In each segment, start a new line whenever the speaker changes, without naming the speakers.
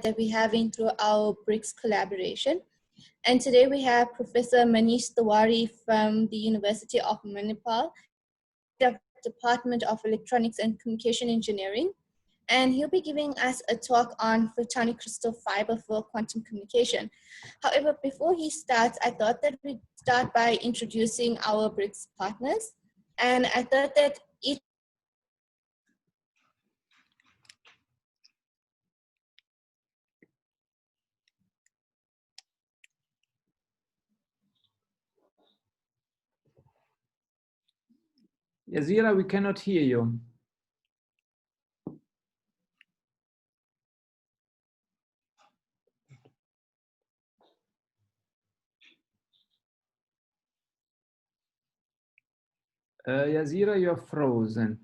that we're having through our BRICS collaboration. And today we have Professor Manish Tiwari from the University of Manipal, the Department of Electronics and Communication Engineering. And he'll be giving us a talk on photonic crystal fiber for quantum communication. However, before he starts, I thought that we'd start by introducing our BRICS partners. And I thought that each
Yazira, we cannot hear you. Yazira, you're frozen.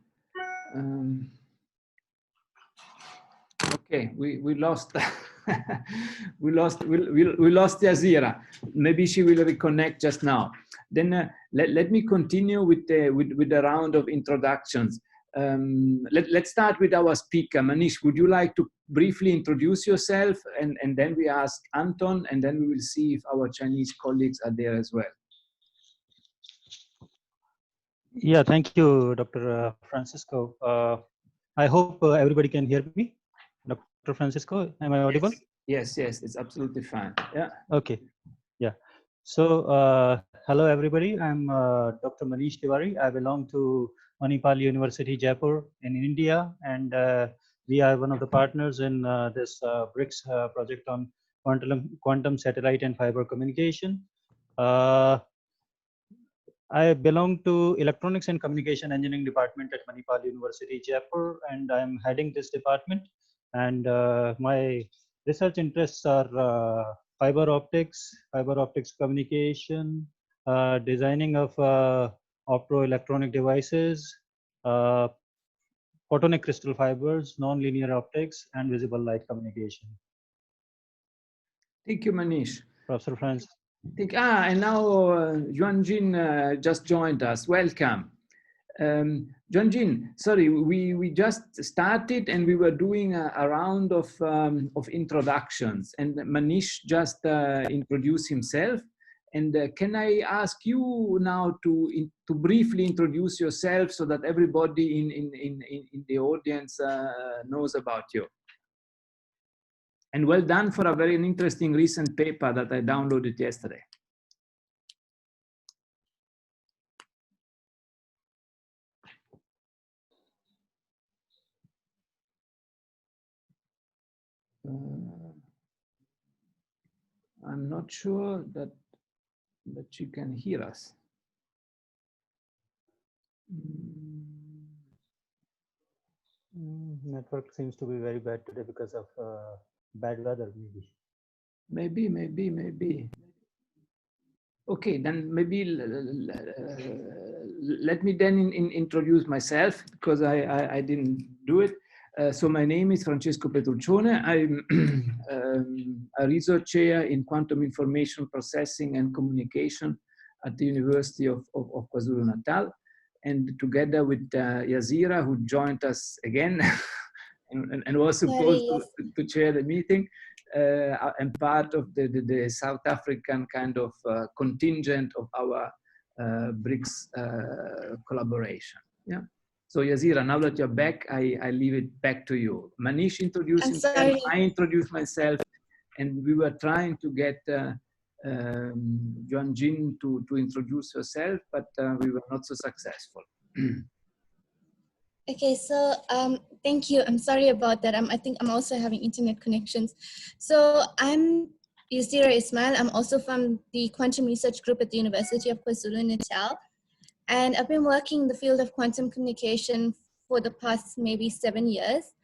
Okay, we lost we lost Yazira. Maybe she will reconnect just now. Then let me continue with the round of introductions. Let's start with our speaker. Manish, would you like to briefly introduce yourself, and then we ask Anton, and then we will see if our Chinese colleagues are there as well.
Yeah, thank you, Dr. Francisco. I hope everybody can hear me. Dr. Francisco, am I audible?
Yes, it's absolutely fine. Yeah.
Okay. Yeah. So, hello, everybody. I'm Dr. Manish Tiwari. I belong to Manipal University, Jaipur in India, and we are one of the partners in this BRICS project on quantum satellite and fiber communication. I belong to Electronics and Communication Engineering Department at Manipal University, Jaipur, and I'm heading this department. And my research interests are fiber optics communication, designing of optoelectronic devices, photonic crystal fibers, nonlinear optics, and visible light communication.
Thank you, Manish.
Professor Franz.
And now Yuanjin just joined us. Welcome. Yuanjin, sorry, we just started and we were doing a round of introductions, and Manish just introduced himself. And can I ask you now to briefly introduce yourself so that everybody in the audience knows about you? And well done for a very interesting recent paper that I downloaded yesterday. I'm not sure that you can hear us.
Network seems to be very bad today because of bad weather, maybe.
Maybe. Okay, then maybe let me then introduce myself, because I didn't do it. So my name is Francesco Petruccione. I'm a research chair in quantum information processing and communication at the University of KwaZulu-Natal. And together with Yazira, who joined us again and was supposed to chair the meeting, I'm part of the South African kind of contingent of our BRICS collaboration. Yeah. So Yazira, now that you're back, I leave it back to you. Manish introduced himself, I introduced myself, and we were trying to get Yuanjin to introduce herself, but we were not so successful.
Okay, so thank you. I'm sorry about that. I think I'm also having internet connections. So I'm Yazira Ismail. I'm also from the Quantum Research Group at the University of KwaZulu-Natal. And I've been working in the field of quantum communication for the past maybe 7 years.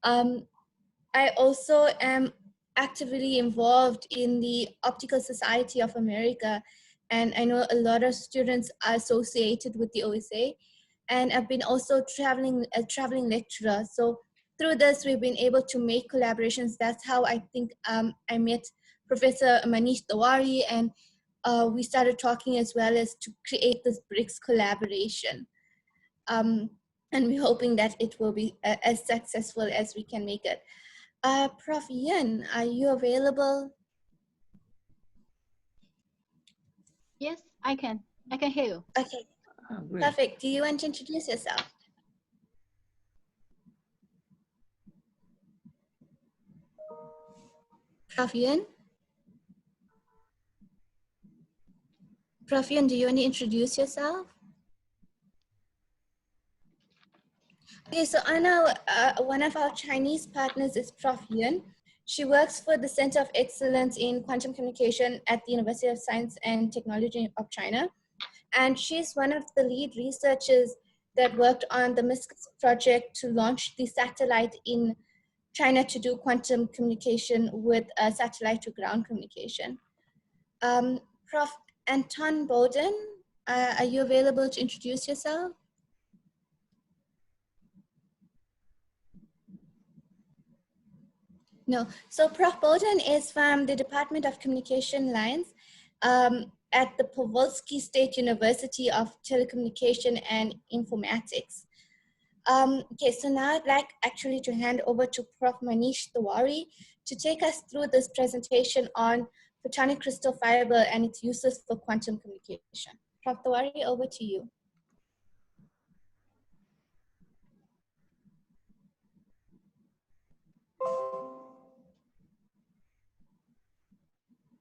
I also am actively involved in the Optical Society of America. And I know a lot of students are associated with the OSA. And I've been also a traveling lecturer. So through this, we've been able to make collaborations. That's how I think I met Professor Manish Tiwari, and we started talking as well as to create this BRICS collaboration. And we're hoping that it will be as successful as we can make it. Prof. Yun, are you available?
Yes, I can. I can hear you.
Okay,
Ah, great.
perfect. Do you want to introduce yourself? Prof. Yun? Prof. Yun, do you want to introduce yourself? Okay, so I know one of our Chinese partners is Prof. Yun. She works for the Center of Excellence in Quantum Communication at the University of Science and Technology of China. And she's one of the lead researchers that worked on the MISCUS project to launch the satellite in China to do quantum communication with a satellite to ground communication. Prof. Anton Bowden, are you available to introduce yourself? No. So Prof. Bowden is from the Department of Communication Lines at the Powolsky State University of Telecommunication and Informatics. Okay, so now I'd like actually to hand over to Prof. Manish Tiwari to take us through this presentation on photonic crystal fiber and its uses for quantum communication. Prof. Tiwari, over to you.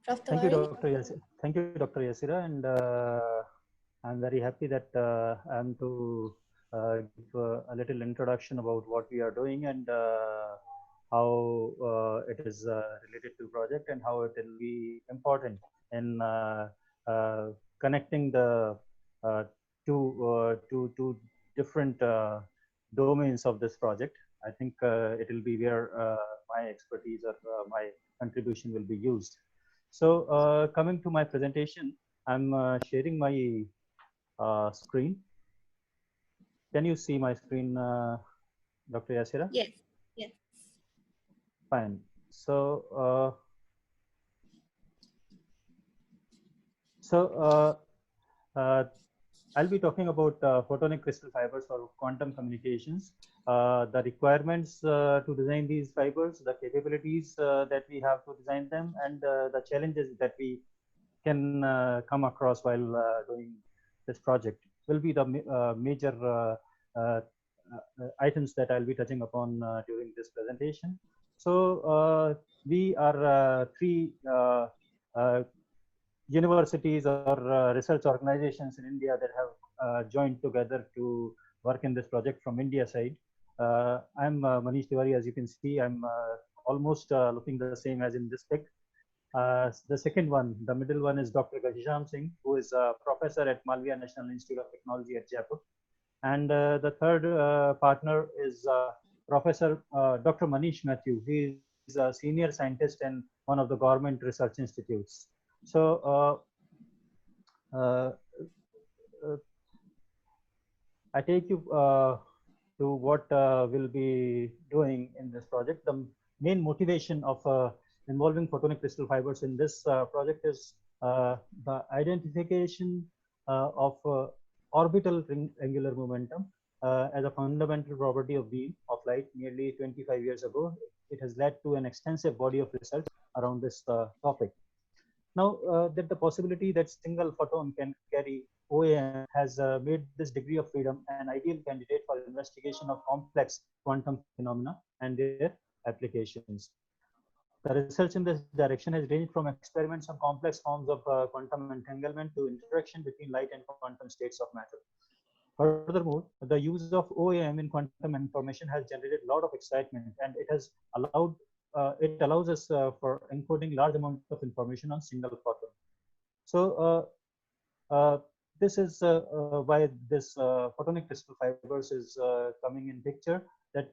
Prof.
Thank you,
Tiwari?
Dr. Yasira. Thank you, Dr. Yasira, and I'm very happy that I'm to give a little introduction about what we are doing and how it is related to project and how it will be important in connecting the two different domains of this project. I think it will be where my expertise or my contribution will be used. So coming to my presentation, I'm sharing my screen. Can you see my screen, Dr. Yasira?
Yes, yes.
Fine. I'll be talking about photonic crystal fibers for quantum communications, the requirements to design these fibers, the capabilities that we have to design them, and the challenges that we can come across while doing this project will be the major items that I'll be touching upon during this presentation. So we are three universities or research organizations in India that have joined together to work in this project from India side. I'm Manish Tiwari, as you can see. I'm almost looking the same as in this pic. The second one, the middle one, is Dr. Ghanshyam Singh, who is a professor at Malviya National Institute of Technology at Jaipur. And the third partner is Professor Dr. Manish Mathew. He is a senior scientist in one of the government research institutes. So I take you to what we'll be doing in this project. The main motivation of involving photonic crystal fibers in this project is the identification of orbital ring angular momentum as a fundamental property of beam of light nearly 25 years ago. It has led to an extensive body of research around this topic. Now, that the possibility that single photon can carry OAM has made this degree of freedom an ideal candidate for investigation of complex quantum phenomena and their applications. The research in this direction has ranged from experiments on complex forms of quantum entanglement to interaction between light and quantum states of matter. Furthermore, the use of OAM in quantum information has generated a lot of excitement, and it has allowed it allows us for encoding large amounts of information on single photon. So this is why this photonic crystal fibers is coming in picture, that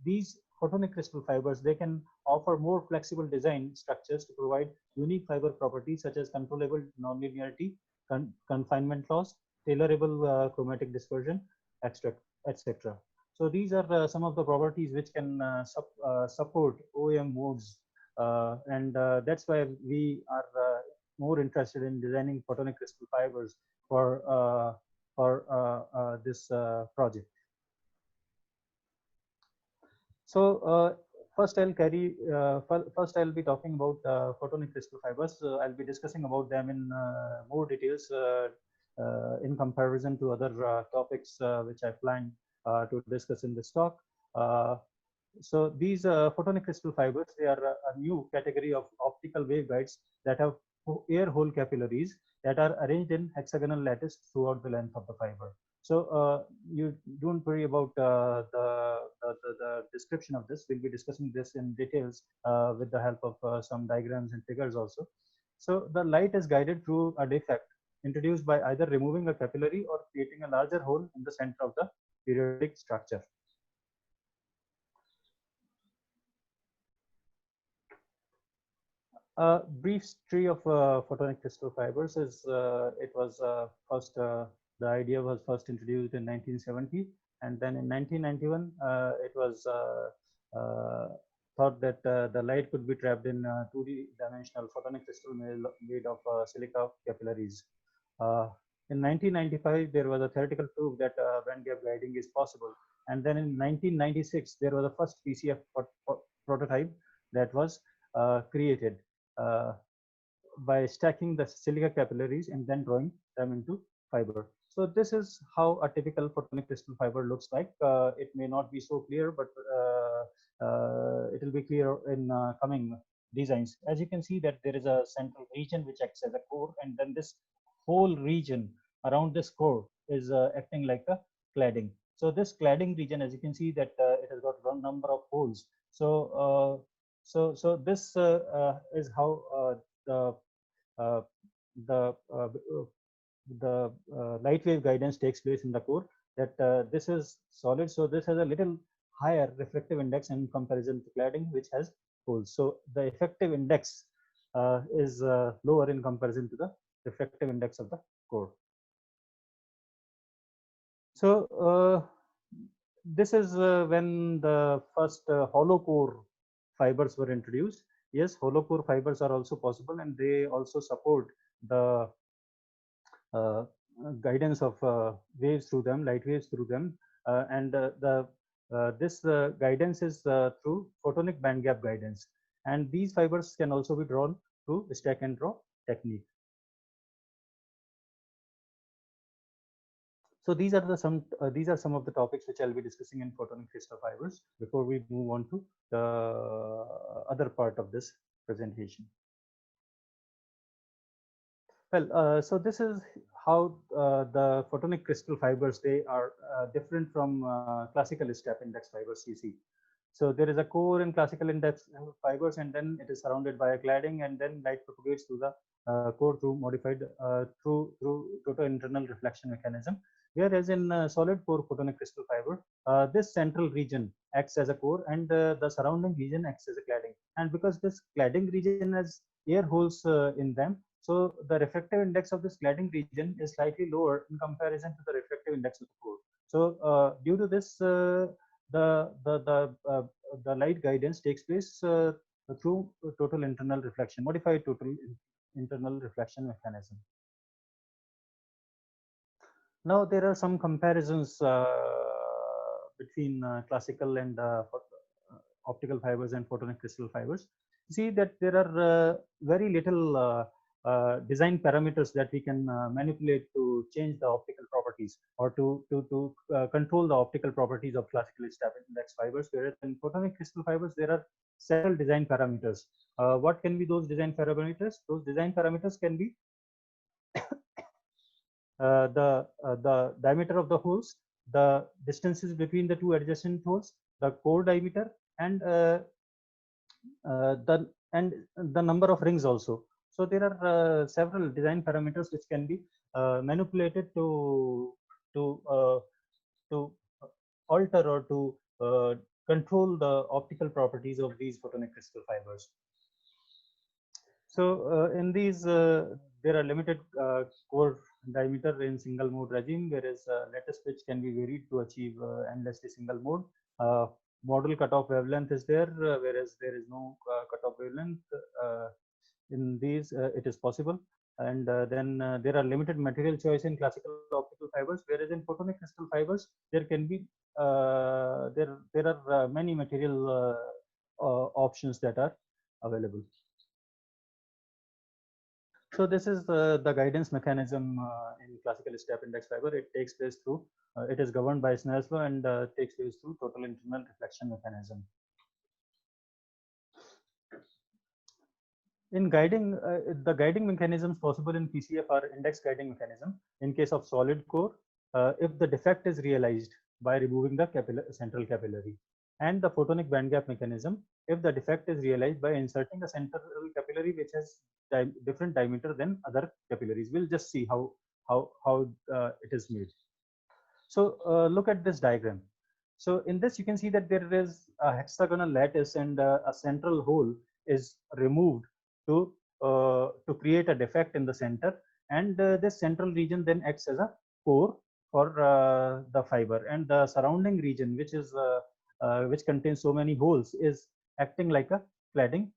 these photonic crystal fibers, they can offer more flexible design structures to provide unique fiber properties such as controllable nonlinearity, confinement loss, tailorable chromatic dispersion, etc. So these are some of the properties which can support OAM modes, and that's why we are more interested in designing photonic crystal fibers for this project. So first first I'll be talking about photonic crystal fibers. I'll be discussing about them in more details in comparison to other topics which I plan to discuss in this talk. So these photonic crystal fibers, they are a new category of optical waveguides that have air hole capillaries that are arranged in hexagonal lattice throughout the length of the fiber. So you don't worry about the description of this. We'll be discussing this in details with the help of some diagrams and figures also. So the light is guided through a defect introduced by either removing a capillary or creating a larger hole in the center of the periodic structure. A brief history of photonic crystal fibers is it was first the idea was first introduced in 1970, and then in 1991 it was thought that the light could be trapped in 2D-dimensional photonic crystal made of silica capillaries. In 1995, there was a theoretical proof that band gap guiding is possible, and then in 1996 there was the first PCF prototype that was created by stacking the silica capillaries and then drawing them into fiber. So this is how a typical photonic crystal fiber looks like. It may not be so clear, but it will be clear in coming designs. As you can see that there is a central region which acts as a core, and then this whole region around this core is acting like a cladding. So this cladding region, as you can see that it has got one number of holes. So so this is how the light wave guidance takes place in the core. That this is solid, so this has a little higher refractive index in comparison to cladding, which has holes. So the effective index is lower in comparison to the refractive index of the core. So this is when the first hollow core fibers were introduced. Yes, hollow core fibers are also possible, and they also support the guidance of waves through them, light waves through them, and this guidance is through photonic band gap guidance, and these fibers can also be drawn through stack and draw technique. So these are some of the topics which I'll be discussing in photonic crystal fibers before we move on to the other part of this presentation. Well, so this is how the photonic crystal fibers, they are different from classical step index fibers you see. So there is a core in classical index fibers, and then it is surrounded by a cladding, and then light propagates through the core through modified through total internal reflection mechanism. Whereas in solid core photonic crystal fiber, this central region acts as a core, and the surrounding region acts as a cladding. And because this cladding region has air holes in them, so the refractive index of this cladding region is slightly lower in comparison to the refractive index of the core. So due to this, the light guidance takes place through total internal reflection, modified total internal reflection mechanism. Now there are some comparisons between classical and optical fibers and photonic crystal fibers. See that there are very little design parameters that we can manipulate to change the optical properties or to control the optical properties of classical step index fibers. Whereas in photonic crystal fibers, there are several design parameters. What can be those design parameters? Those design parameters can be the diameter of the holes, the distances between the two adjacent holes, the core diameter, and the number of rings also. So there are several design parameters which can be manipulated to alter or to control the optical properties of these photonic crystal fibers. So in these, there are limited core diameter in single mode regime, whereas lattice pitch can be varied to achieve endlessly single mode. Model cutoff wavelength is there, whereas there is no cutoff wavelength. In these, it is possible. And then there are limited material choice in classical optical fibers, whereas in photonic crystal fibers, there can be there are many material options that are available. So this is the guidance mechanism in classical step index fiber. It takes place through, it is governed by Snell's law and takes place through total internal reflection mechanism. In guiding, the guiding mechanisms possible in PCF are index guiding mechanism. In case of solid core, if the defect is realized by removing the central capillary, and the photonic band gap mechanism, if the defect is realized by inserting a central capillary which has different diameter than other capillaries. We'll just see how it is made. So look at this diagram. So in this you can see that there is a hexagonal lattice and a central hole is removed to create a defect in the center, and this central region then acts as a core for the fiber, and the surrounding region, which is which contains so many holes, is acting like a cladding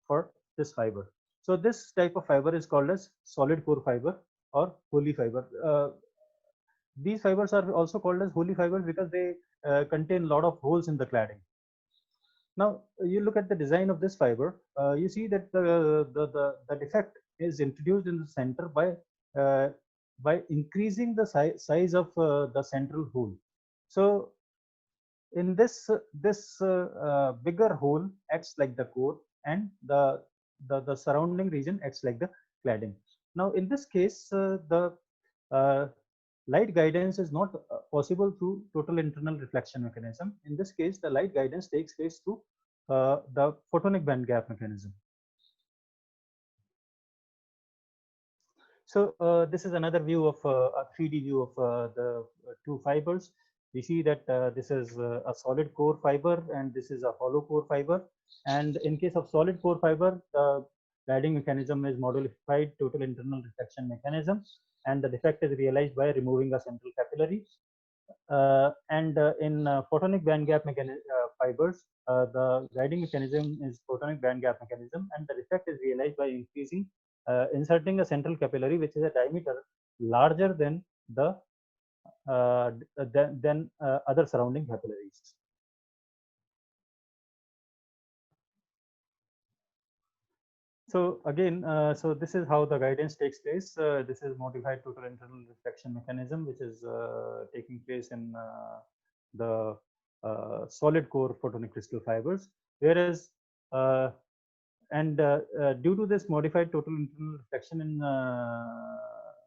for this fiber. So this type of fiber is called as solid core fiber or holy fiber. These fibers are also called as holy fibers because they contain a lot of holes in the cladding. Now you look at the design of this fiber, you see that the defect is introduced in the center by increasing the size of the central hole. So in this bigger hole acts like the core, and the surrounding region acts like the cladding. Now in this case, the light guidance is not possible through total internal reflection mechanism. In this case, the light guidance takes place through the photonic band gap mechanism. So this is another view of a 3D view of the two fibers. We see that this is a solid core fiber and this is a hollow core fiber. And in case of solid core fiber, the guiding mechanism is modified total internal reflection mechanism, and the defect is realized by removing a central capillary. In photonic band gap fibers, the guiding mechanism is photonic band gap mechanism, and the defect is realized by inserting a central capillary which is a diameter larger than the other surrounding capillaries. So again, so this is how the guidance takes place. This is modified total internal reflection mechanism, which is taking place in the solid core photonic crystal fibers. Whereas, due to this modified total internal reflection in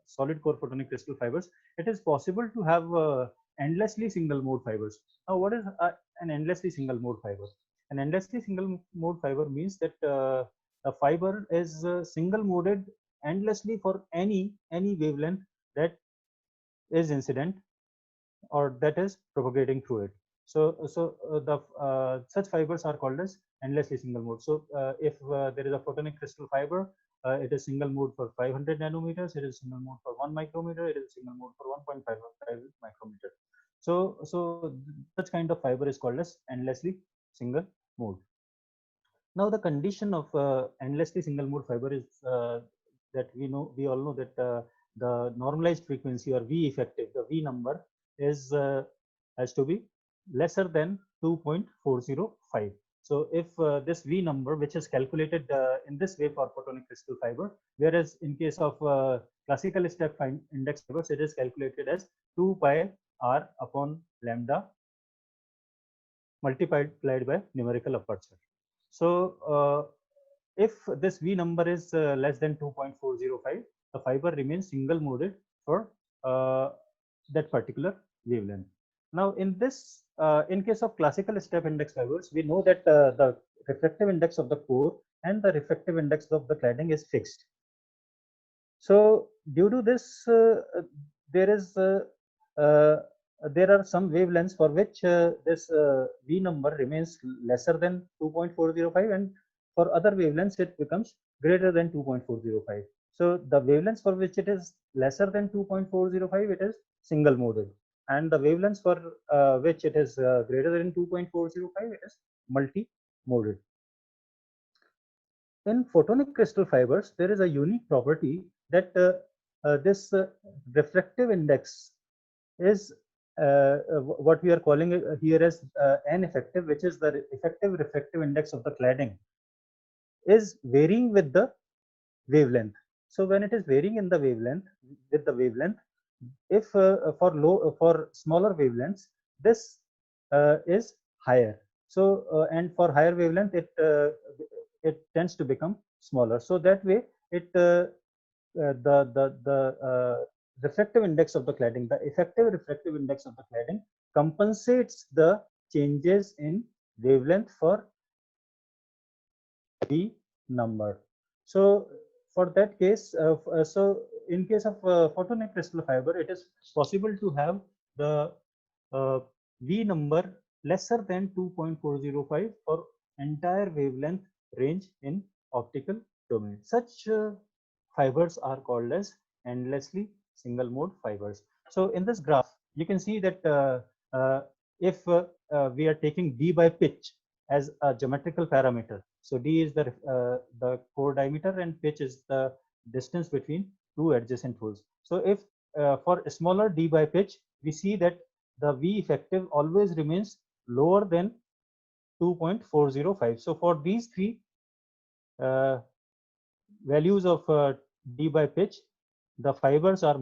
solid core photonic crystal fibers, it is possible to have endlessly single mode fibers. Now, what is an endlessly single mode fiber? An endlessly single mode fiber means that the fiber is single moded endlessly for any wavelength that is incident or that is propagating through it. So such fibers are called as endlessly single mode. So if there is a photonic crystal fiber, it is single mode for 500 nanometers, it is single mode for 1 micrometer, it is single mode for 1.5 micrometer. So such kind of fiber is called as endlessly single mode. Now the condition of endlessly single mode fiber is that we all know that the normalized frequency or V effective, the V number is has to be lesser than 2.405. So if this V number, which is calculated in this way for photonic crystal fiber, whereas in case of classical step index fibers, it is calculated as 2 pi r upon lambda multiplied by numerical aperture. So if this V number is less than 2.405, the fiber remains single moded for that particular wavelength. Now in this, in case of classical step index fibers, we know that the refractive index of the core and the refractive index of the cladding is fixed. So due to this, there are some wavelengths for which this V number remains lesser than 2.405, and for other wavelengths it becomes greater than 2.405. So the wavelengths for which it is lesser than 2.405, it is single moded, and the wavelengths for which it is greater than 2.405, it is multi-moded. In photonic crystal fibers, there is a unique property that this refractive index is what we are calling it here as N effective, which is the effective refractive index of the cladding, is varying with the wavelength. So when it is varying in the wavelength with the wavelength, if for smaller wavelengths, this is higher. So and for higher wavelength, it tends to become smaller. So that way, it the refractive index of the cladding, the effective refractive index of the cladding, compensates the changes in wavelength for the number. So for that case, so in case of photonic crystal fiber, it is possible to have the V number lesser than 2.405 for entire wavelength range in optical domain. Such fibers are called as endlessly single mode fibers. So in this graph, you can see that if we are taking D by pitch as a geometrical parameter, so D is the core diameter and pitch is the distance between two adjacent holes. So if for a smaller D by pitch, we see that the V effective always remains lower than 2.405. So for these three values of D by pitch, the fibers are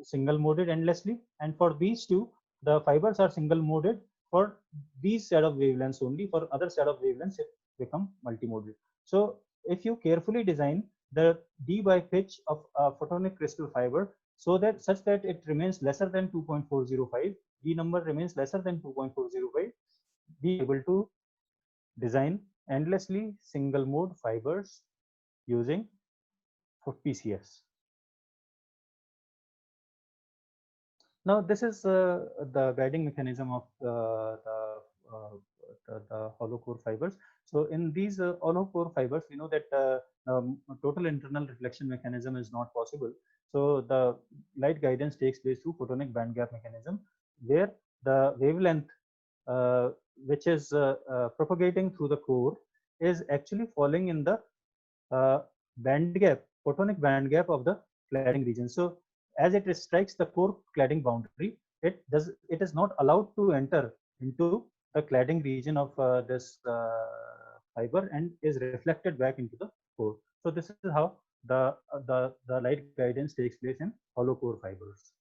single moded endlessly, and for these two, the fibers are single moded for these set of wavelengths only. For other set of wavelengths, it become multimodal. So if you carefully design the D by pitch of a photonic crystal fiber so that such that it remains lesser than 2.405, D number remains lesser than 2.405, be able to design endlessly single mode fibers using for PCFs. Now this is the guiding mechanism of the hollow core fibers. So in these hollow core fibers, we know that total internal reflection mechanism is not possible. So the light guidance takes place through photonic band gap mechanism, where the wavelength which is propagating through the core is actually falling in the band gap, photonic band gap of the cladding region. So as it strikes the core cladding boundary, it is not allowed to enter into the cladding region of this fiber and is reflected back into the core. So this is how the light guidance takes place in hollow core fibers.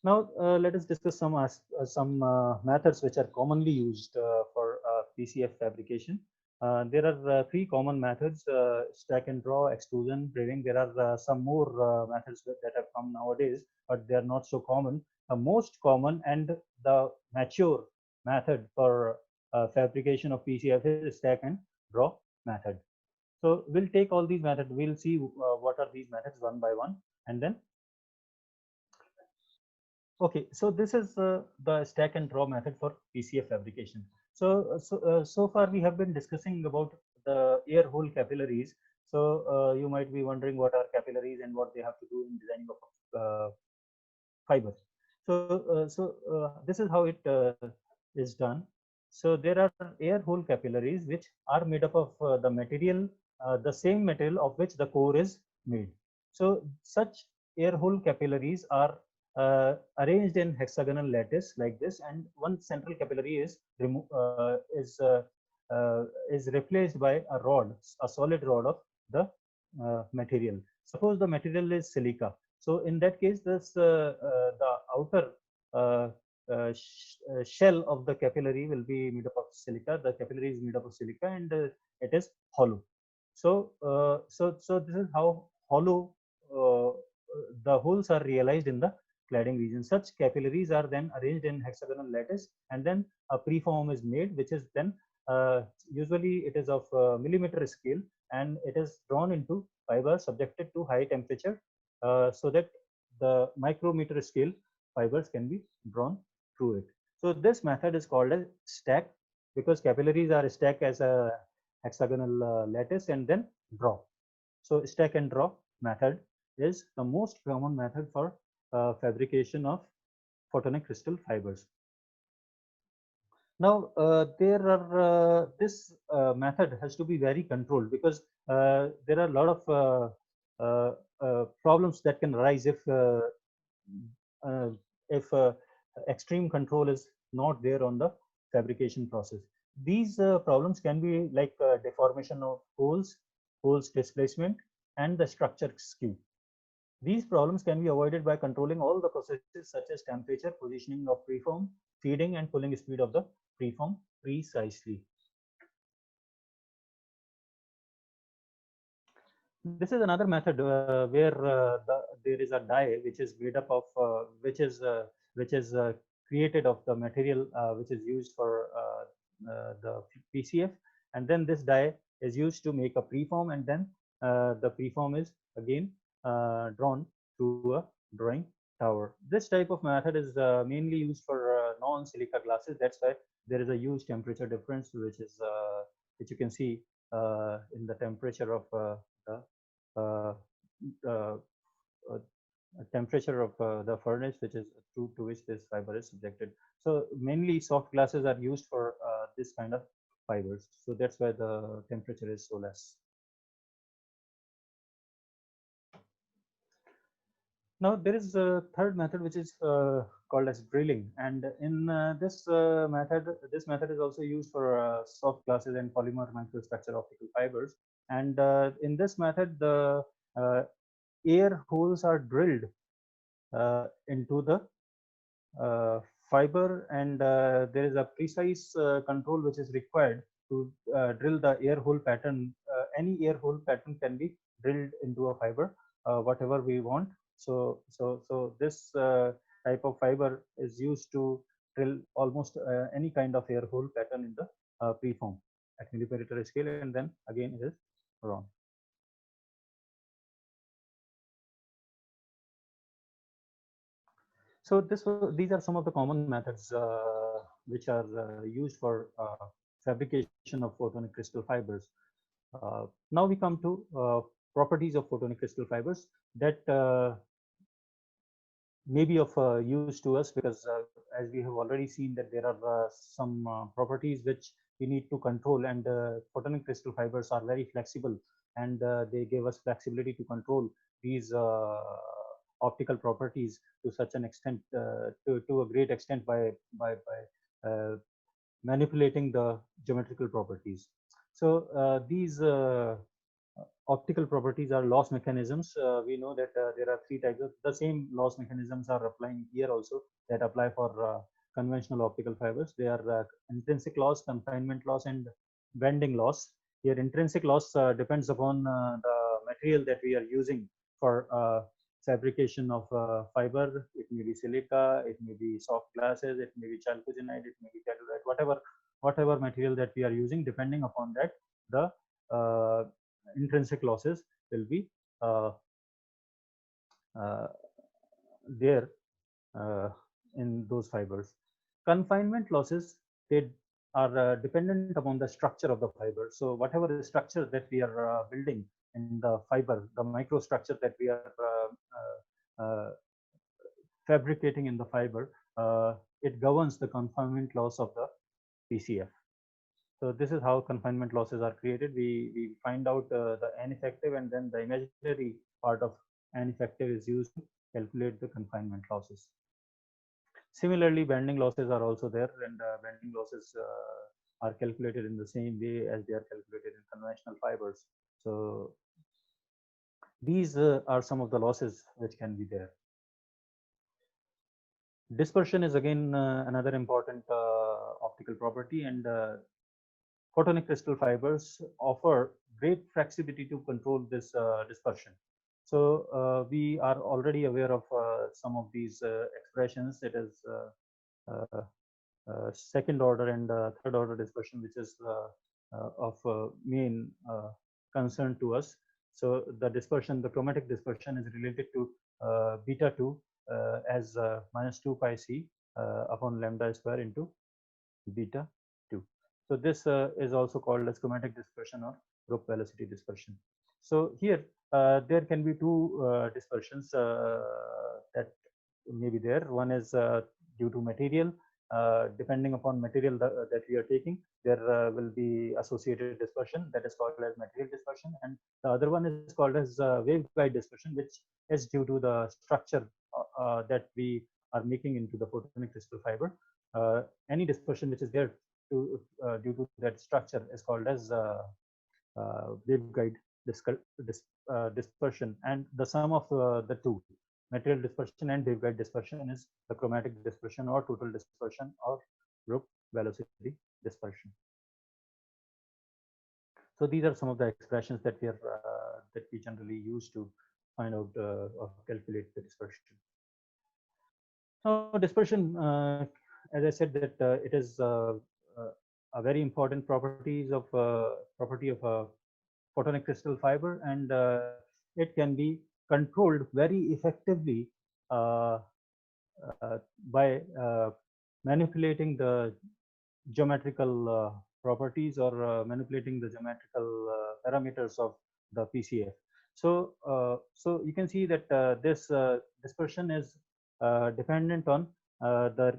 Now let us discuss some methods which are commonly used for PCF fabrication. There are three common methods: stack and draw, extrusion, drilling. There are some more methods that have come nowadays, but they are not so common. The most common and the mature method for fabrication of PCF is stack and draw method. So we'll take all these methods. We'll see what are these methods one by one, and then. Okay, so this is the stack and draw method for PCF fabrication. So far we have been discussing about the air hole capillaries. So you might be wondering what are capillaries and what they have to do in designing of fibers. So this is how it is done. So there are air hole capillaries which are made up of the material, the same material of which the core is made. So such air hole capillaries are arranged in hexagonal lattice like this, and one central capillary is replaced by a rod, a solid rod of the material. Suppose the material is silica. So in that case, the outer shell of the capillary will be made up of silica. The capillary is made up of silica, and it is hollow. So this is how hollow the holes are realized in the cladding region. Such capillaries are then arranged in hexagonal lattice, and then a preform is made, which is then usually it is of millimeter scale, and it is drawn into fiber subjected to high temperature, so that the micrometer scale fibers can be drawn through it. So this method is called as stack, because capillaries are stacked as a hexagonal lattice and then draw. So stack and draw method is the most common method for fabrication of photonic crystal fibers. Now this method has to be very controlled, because there are a lot of problems that can arise if extreme control is not there on the fabrication process. These problems can be like deformation of holes, holes displacement, and the structure skew. These problems can be avoided by controlling all the processes such as temperature, positioning of preform, feeding, and pulling speed of the preform precisely. This is another method where there is a die which is made up of which is created of the material which is used for the PCF, and then this die is used to make a preform, and then the preform is again drawn to a drawing tower. This type of method is mainly used for non-silica glasses. That's why there is a huge temperature difference, which you can see in the temperature of the uh, uh, temperature of the furnace, which is to which this fiber is subjected. So mainly soft glasses are used for this kind of fibers. So that's why the temperature is so less. Now there is a third method which is called as drilling, and in this method is also used for soft glasses and polymer microstructure optical fibers. And in this method, the air holes are drilled into the fiber, and there is a precise control which is required to drill the air hole pattern. Any air hole pattern can be drilled into a fiber, whatever we want. So this type of fiber is used to drill almost any kind of air hole pattern in the preform at milliparameter scale, and then again it is drawn. So these are some of the common methods which are used for fabrication of photonic crystal fibers. Now we come to properties of photonic crystal fibers that may be of use to us, because as we have already seen that there are some properties which we need to control, and photonic crystal fibers are very flexible, and they give us flexibility to control these optical properties to such an extent, to a great extent, by manipulating the geometrical properties. So these optical properties are loss mechanisms. We know that there are three types of the same loss mechanisms are applying here also, that apply for conventional optical fibers. They are intrinsic loss, confinement loss, and bending loss. Here intrinsic loss depends upon the material that we are using for fabrication of fiber. It may be silica, it may be soft glasses, it may be chalcogenide, it may be telluride, whatever material that we are using. Depending upon that, the intrinsic losses will be there in those fibers. Confinement losses, they are dependent upon the structure of the fiber. So whatever the structure that we are building in the fiber, the microstructure that we are fabricating in the fiber, it governs the confinement loss of the PCF. So this is how confinement losses are created. We find out the N effective, and then the imaginary part of N effective is used to calculate the confinement losses. Similarly, bending losses are also there, and bending losses are calculated in the same way as they are calculated in conventional fibers. So these are some of the losses which can be there. Dispersion is again another important optical property, and photonic crystal fibers offer great flexibility to control this dispersion. So we are already aware of some of these expressions. It is second order and third order dispersion, which is of main concern to us. So the dispersion, the chromatic dispersion, is related to beta 2 as minus 2 pi c upon lambda square into beta 2. So this is also called as chromatic dispersion or group velocity dispersion. So here there can be two dispersions that may be there. One is due to material, depending upon material that we are taking, there will be associated dispersion that is called as material dispersion, and the other one is called as waveguide dispersion, which is due to the structure that we are making into the photonic crystal fiber. Any dispersion which is there due to that structure is called as waveguide dispersion, and the sum of the two, material dispersion and waveguide dispersion, is the chromatic dispersion or total dispersion or group velocity dispersion. So these are some of the expressions that we generally use to find out or calculate the dispersion. So dispersion, as I said, that it is a very important property of a photonic crystal fiber, and it can be controlled very effectively by manipulating the geometrical properties or manipulating the geometrical parameters of the PCF. So, so you can see that this dispersion is dependent on the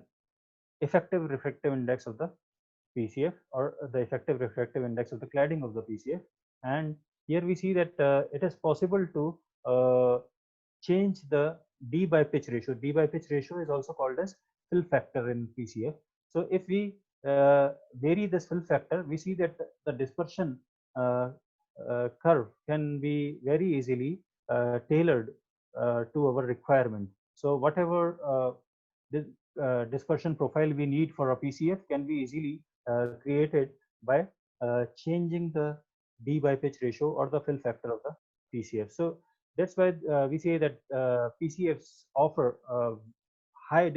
effective refractive index of the PCF, or the effective refractive index of the cladding of the PCF. And here we see that it is possible to change the D by pitch ratio. D by pitch ratio is also called as fill factor in PCF. So if we vary this fill factor, we see that the dispersion curve can be very easily tailored to our requirement. So whatever dispersion profile we need for a PCF can be easily created by changing the D by pitch ratio or the fill factor of the PCF. So that's why we say that PCFs offer high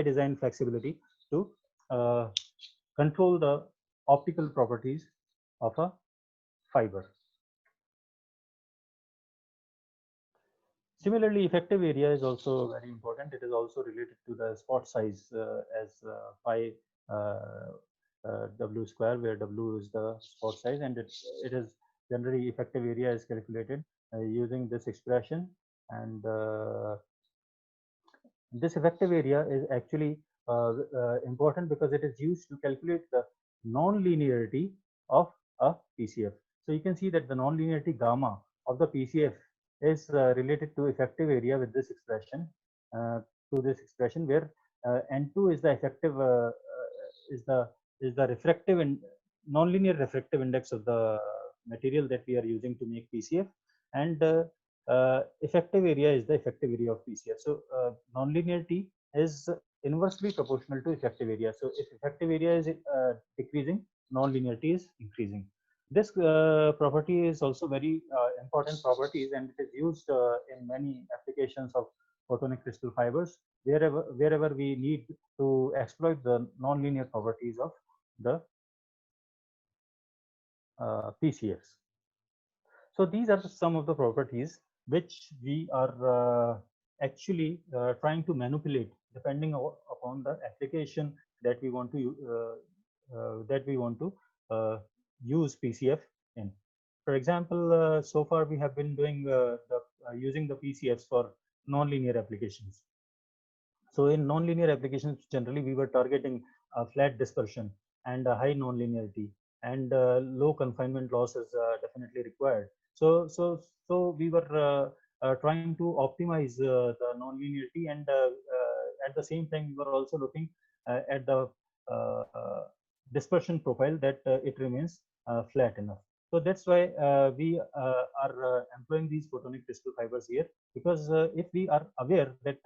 design flexibility to control the optical properties of a fiber. Similarly, effective area is also very important. It is also related to the spot size as pi W square, where W is the spot size, and it is generally effective area is calculated using this expression. And this effective area is actually important because it is used to calculate the non-linearity of a PCF. So you can see that the non-linearity gamma of the PCF is related to effective area with this expression, where N2 is the effective is the refractive and nonlinear refractive index of the material that we are using to make PCF, and effective area is the effective area of PCF. So nonlinearity is inversely proportional to effective area. So if effective area is decreasing, nonlinearity is increasing. This property is also very important properties, and it is used in many applications of photonic crystal fibers, wherever we need to exploit the nonlinear properties of the PCFs. So these are some of the properties which we are actually trying to manipulate depending upon the application that we want to use PCF in. For example, so far we have been doing using the PCFs for nonlinear applications. So in nonlinear applications, generally we were targeting a flat dispersion and a high nonlinearity, and low confinement loss is definitely required. So we were trying to optimize the nonlinearity, and at the same time we were also looking at the dispersion profile, that it remains flat enough. So that's why we are employing these photonic crystal fibers here, because if we are aware that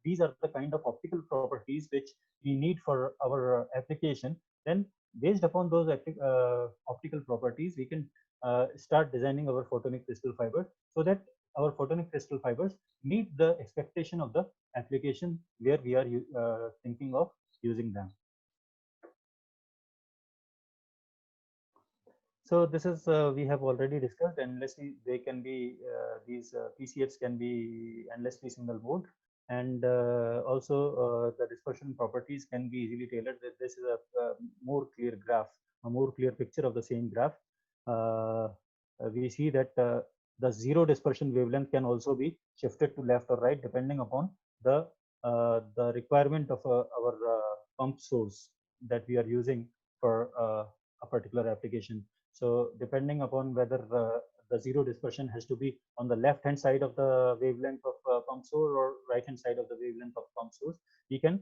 these are the kind of optical properties which we need for our application, then based upon those optical properties, we can start designing our photonic crystal fibers, so that our photonic crystal fibers meet the expectation of the application where we are thinking of using them. So this is we have already discussed. Endlessly, they can be these PCFs can be endlessly single mode, and also the dispersion properties can be easily tailored. This is a more clear graph, a more clear picture of the same graph. We see that the zero dispersion wavelength can also be shifted to left or right depending upon the the requirement of our pump source that we are using for a particular application. So depending upon whether the zero dispersion has to be on the left hand side of the wavelength of pump source or right hand side of the wavelength of pump source, we can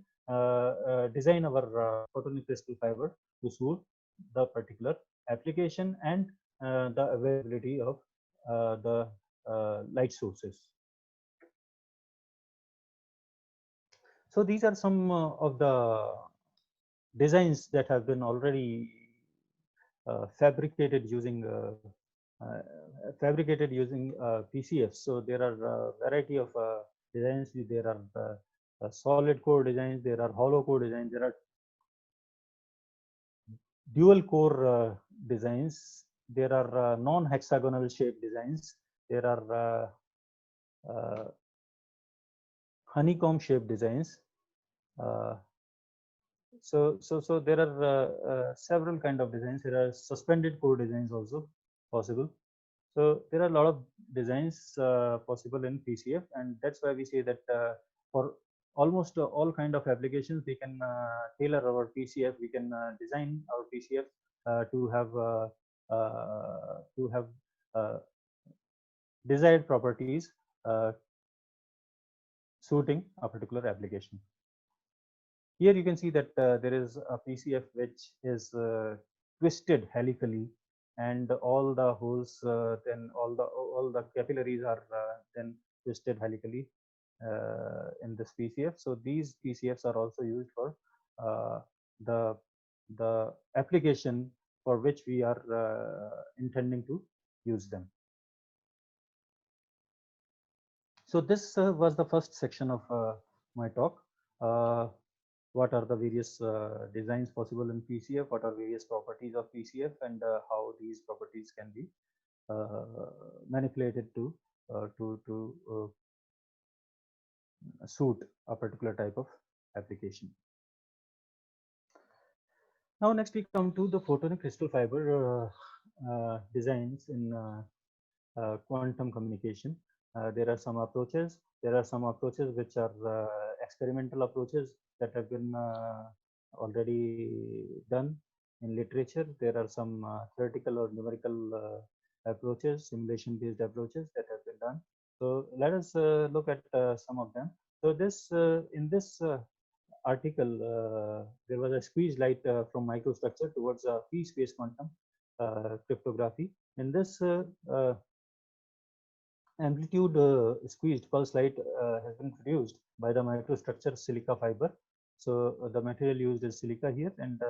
design our photonic crystal fiber to suit the particular application and the availability of the light sources. So these are some of the designs that have been already fabricated using PCF. So there are a variety of designs. There are solid core designs. There are hollow core designs. There are dual core designs. There are non-hexagonal shape designs. There are honeycomb shape designs. So there are several kind of designs. There are suspended core designs also possible. So there are a lot of designs possible in PCF, and that's why we say that for almost all kind of applications, we can tailor our PCF. We can design our PCF to have desired properties suiting a particular application. Here you can see that there is a PCF which is twisted helically, and all the holes, then all the capillaries are then twisted helically in this PCF. So these PCFs are also used for the application for which we are intending to use them. So this was the first section of my talk. What are the various designs possible in PCF, what are various properties of PCF, and how these properties can be manipulated to suit a particular type of application. Now next we come to the photonic crystal fiber designs in quantum communication. There are some approaches. There are some approaches which are experimental approaches that have been already done in literature. There are some theoretical or numerical approaches, simulation-based approaches that have been done. So let us look at some of them. So this in this article, there was a squeezed light from microstructure towards p-space quantum cryptography. In this amplitude squeezed pulse light has been produced by the microstructure silica fiber. So the material used is silica here, and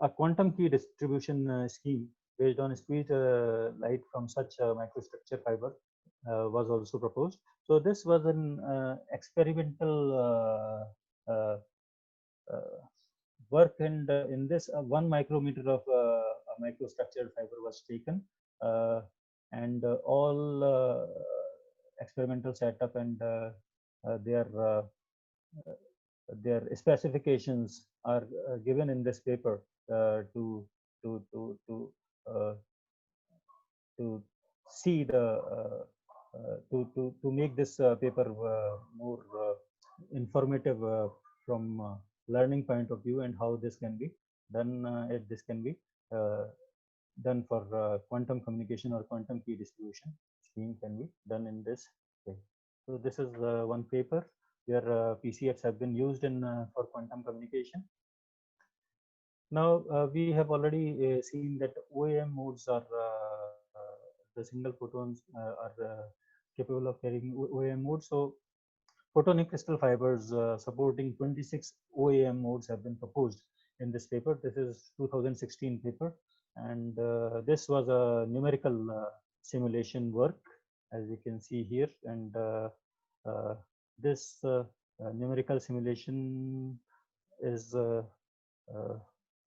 a quantum key distribution scheme based on squeezed light from such a microstructure fiber was also proposed. So this was an experimental work, and in this 1 micrometer of a microstructured fiber was taken, and all experimental setup and their specifications are given in this paper to see the to make this paper more informative from learning point of view, and how this can be done. This can be done for quantum communication or quantum key distribution scheme can be done in this way. So this is one paper where PCFs have been used in for quantum communication. Now we have already seen that OAM modes are the single photons are capable of carrying OAM modes. So photonic crystal fibers supporting 26 OAM modes have been proposed in this paper. This is 2016 paper, and this was a numerical simulation work, as you can see here, and this numerical simulation is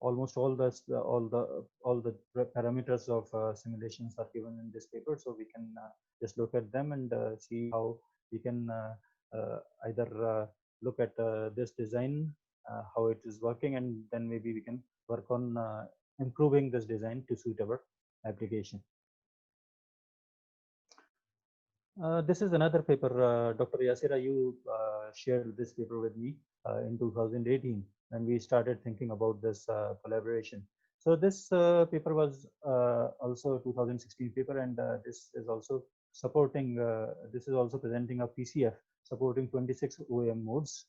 almost all the parameters of simulations are given in this paper, so we can just look at them and see how we can either look at this design, how it is working, and then maybe we can work on improving this design to suit our application. This is another paper, Dr. Yasira, you shared this paper with me in 2018 when we started thinking about this collaboration. So this paper was also 2016 paper, and this is also supporting, this is also presenting a PCF supporting 26 OEM modes.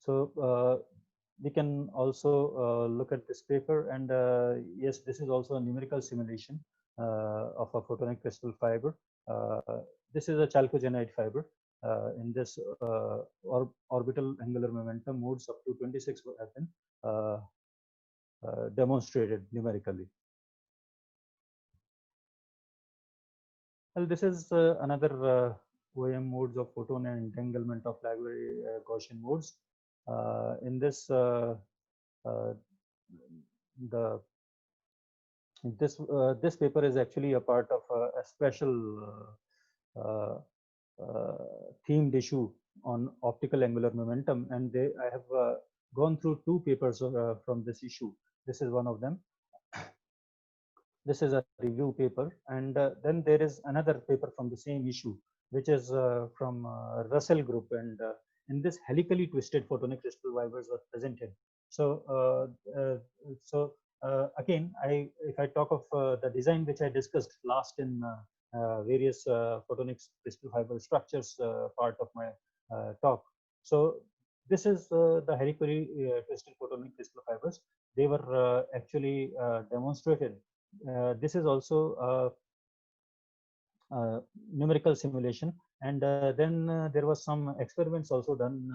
So we can also look at this paper, and yes, this is also a numerical simulation of a photonic crystal fiber. This is a chalcogenide fiber. In this orbital angular momentum modes up to 26 have been demonstrated numerically. Well, this is another OEM modes of photon and entanglement of Lagrange Gaussian modes. In this, the this paper is actually a part of a special themed issue on optical angular momentum, and I have gone through two papers from this issue. This is one of them. This is a review paper, and then there is another paper from the same issue, which is from Russell Group, and in this helically twisted photonic crystal fibers were presented. So, again, if I talk of the design which I discussed last in various photonic crystal fiber structures part of my talk. So this is the helically twisted photonic crystal fibers. They were actually demonstrated. This is also numerical simulation, and then there was some experiments also done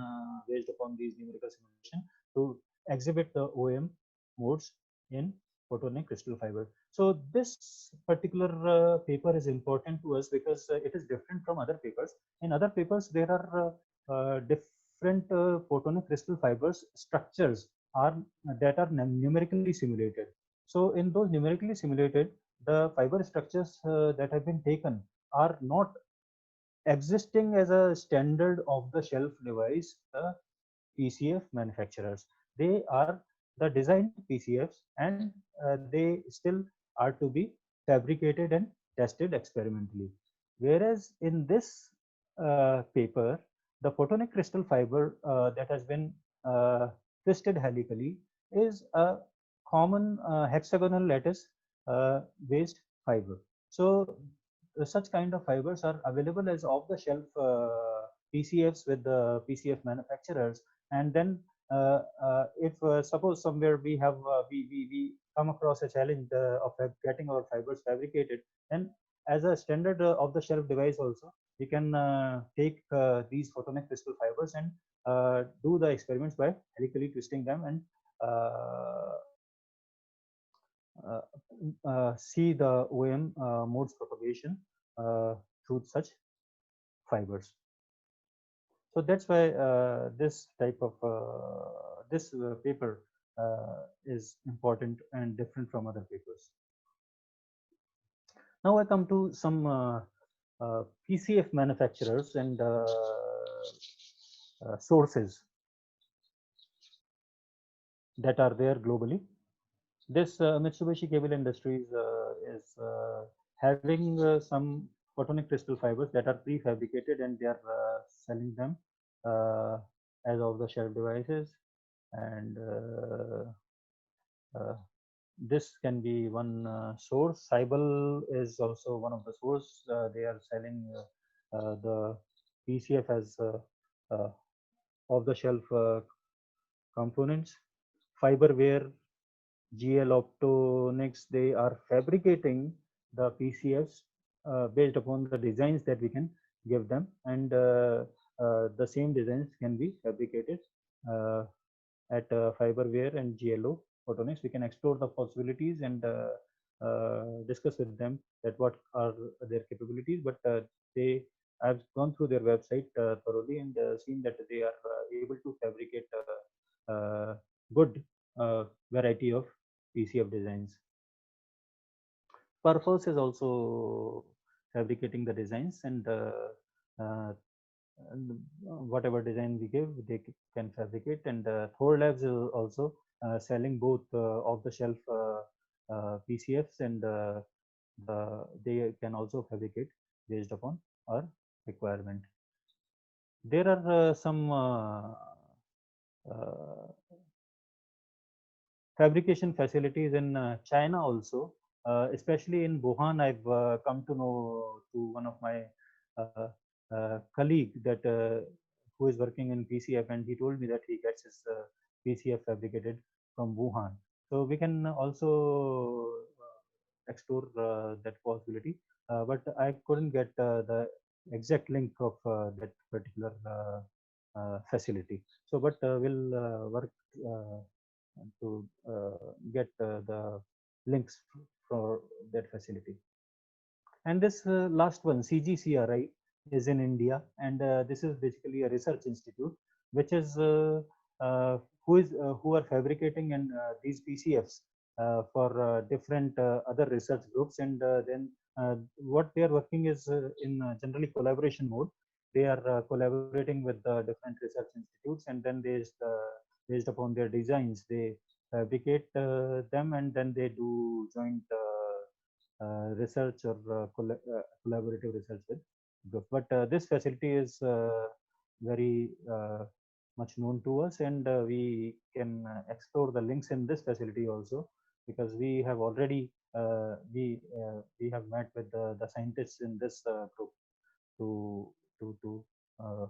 based upon these numerical simulation to exhibit the OM modes in photonic crystal fiber. So this particular paper is important to us because it is different from other papers. In other papers, there are different photonic crystal fibers structures that are numerically simulated. So in those numerically simulated, the fiber structures that have been taken are not existing as a standard of the shelf device, the PCF manufacturers. They are the designed PCFs, and they still are to be fabricated and tested experimentally. Whereas in this paper, the photonic crystal fiber that has been twisted helically is a common hexagonal lattice based fiber. So such kind of fibers are available as off-the-shelf PCFs with the PCF manufacturers, and then if suppose somewhere we have we come across a challenge of getting our fibers fabricated, then as a standard off-the-shelf device also we can take these photonic crystal fibers and do the experiments by helically twisting them and see the OM modes propagation through such fibers. So that's why this type of this paper is important and different from other papers. Now I come to some PCF manufacturers and sources that are there globally. This Mitsubishi Cable Industries is having some photonic crystal fibers that are prefabricated, and they are selling them as off-the-shelf devices. And this can be one source. Cybele is also one of the source. They are selling the PCF as off-the-shelf components. Fiberware, GL Optonics, they are fabricating the PCFs based upon the designs that we can give them, and the same designs can be fabricated at Fiberware and GLO Photonics. We can explore the possibilities and discuss with them that what are their capabilities, but I've gone through their website thoroughly and seen that they are able to fabricate good variety of PCF designs. Purpose is also fabricating the designs, and whatever design we give, they can fabricate. And Thor Labs is also selling both off-the-shelf PCFs, and they can also fabricate based upon our requirement. There are some fabrication facilities in China also, especially in Wuhan. I've come to know through one of my colleague that who is working in PCF, and he told me that he gets his PCF fabricated from Wuhan. So we can also explore that possibility, but I couldn't get the exact link of that particular facility. So, but we'll work to get the links for that facility. And this last one, CGCRI, is in India, and this is basically a research institute, which is who are fabricating and these PCFs for different other research groups, and then what they are working is in generally collaboration mode. They are collaborating with different research institutes, and then based upon their designs, they fabricate them, and then they do joint research or collaborative research with groups. But this facility is very much known to us, and we can explore the links in this facility also, because we have already we have met with the scientists in this group to uh,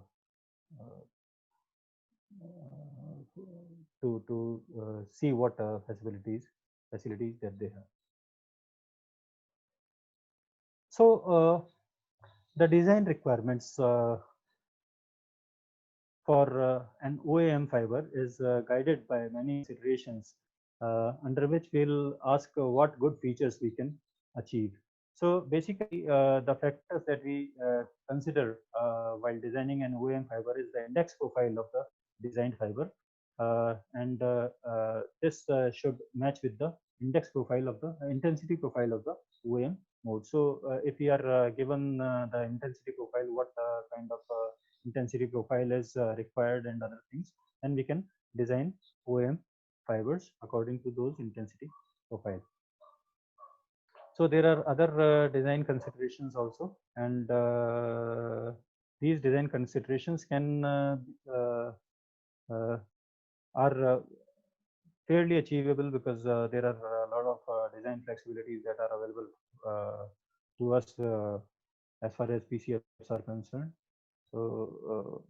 see what facilities that they have. So the design requirements for an OAM fiber is guided by many considerations, under which we'll ask what good features we can achieve. So basically, the factors that we consider while designing an OAM fiber is the index profile of the designed fiber, and this should match with the index profile of the intensity profile of the OAM mode. So if we are given the intensity profile, what kind of intensity profile is required and other things, then we can design OAM fibers according to those intensity profile. So there are other design considerations also, and these design considerations can are fairly achievable, because there are a lot of design flexibilities that are available to us as far as PCFs are concerned. So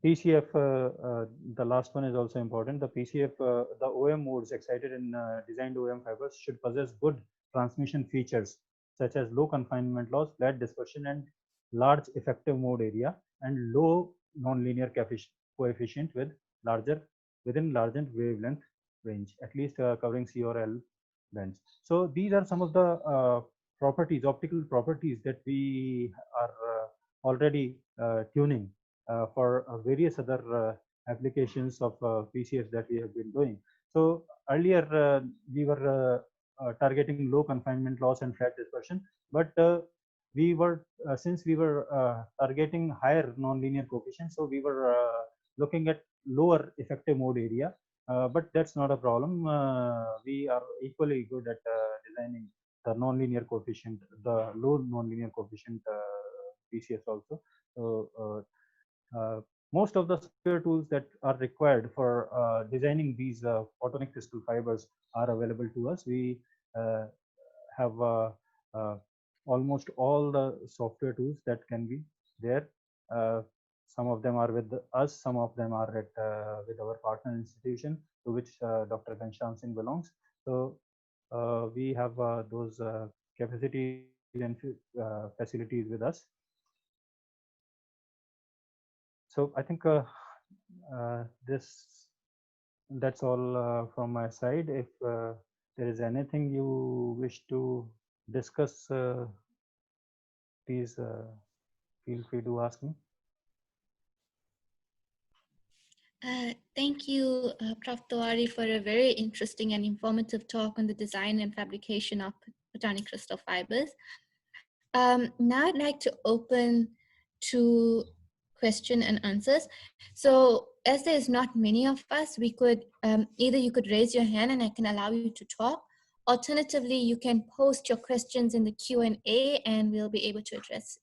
PCF, the last one is also important. The PCF, the OM modes excited in designed OM fibers should possess good transmission features such as low confinement loss, flat dispersion, and large effective mode area, and low nonlinear coefficient within larger wavelength range, at least covering C or L bands. So these are some of the properties, optical properties, that we are already tuning for various other applications of PCFs that we have been doing. So earlier we were targeting low confinement loss and flat dispersion, but we were since we were targeting higher nonlinear coefficient, so we were looking at lower effective mode area. But that's not a problem. We are equally good at designing the nonlinear coefficient, the low nonlinear coefficient PCFs also. So most of the software tools that are required for designing these photonic crystal fibers are available to us. We have almost all the software tools that can be there. Some of them are with us, some of them are at with our partner institution, to which Dr. Ghanshyam Singh belongs. So we have those capacities and facilities with us. So I think that's all from my side. If there is anything you wish to discuss, please feel free to ask me.
Thank you, Prof. Tewari, for a very interesting and informative talk on the design and fabrication of photonic crystal fibers. Now I'd like to open to question and answers. So as there's not many of us, we could, either you could raise your hand and I can allow you to talk. Alternatively, you can post your questions in the Q&A and we'll be able to address it.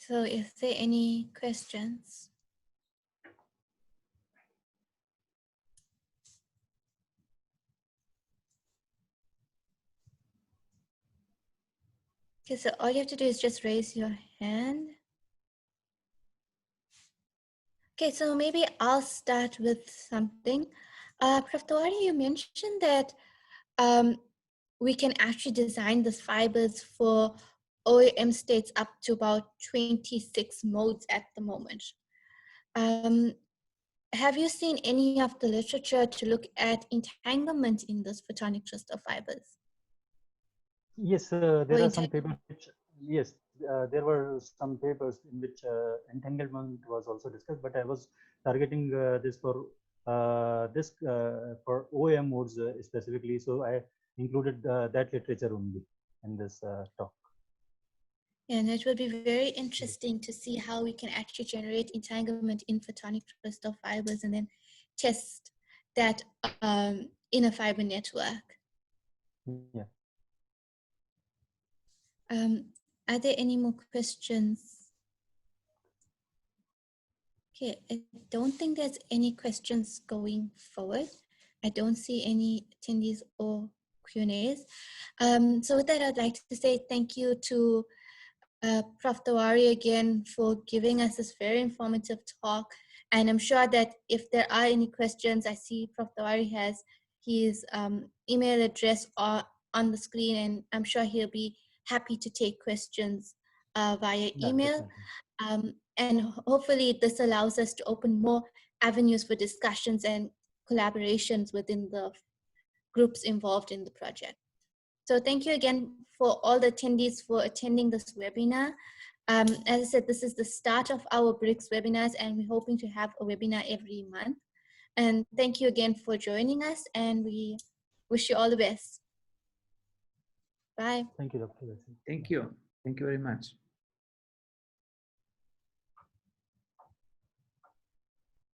So is there any questions? Okay, so all you have to do is just raise your hand. Okay, so maybe I'll start with something. Prof. Tawari, you mentioned that we can actually design the fibers for OEM states up to about 26 modes at the moment. Have you seen any of the literature to look at entanglement in those photonic crystal fibers?
Yes, there are some papers which, yes, there were some papers in which entanglement was also discussed, but I was targeting this for OEM modes specifically, so I included that literature only in this talk.
Yeah, and it would be very interesting to see how we can actually generate entanglement in photonic crystal fibers and then test that in a fiber network.
Yeah.
Are there any more questions? Okay, I don't think there's any questions going forward. I don't see any attendees or Q&As. So with that, I'd like to say thank you to Prof. Tawari again for giving us this very informative talk. And I'm sure that if there are any questions, I see Prof. Tawari has his email address on the screen, and I'm sure he'll be happy to take questions via email. And hopefully this allows us to open more avenues for discussions and collaborations within the groups involved in the project. So thank you again for all the attendees for attending this webinar. As I said, this is the start of our BRICS webinars, and we're hoping to have a webinar every month. And thank you again for joining us, and we wish you all the best. Bye.
Thank you, Dr.
Thank you. Thank you very much.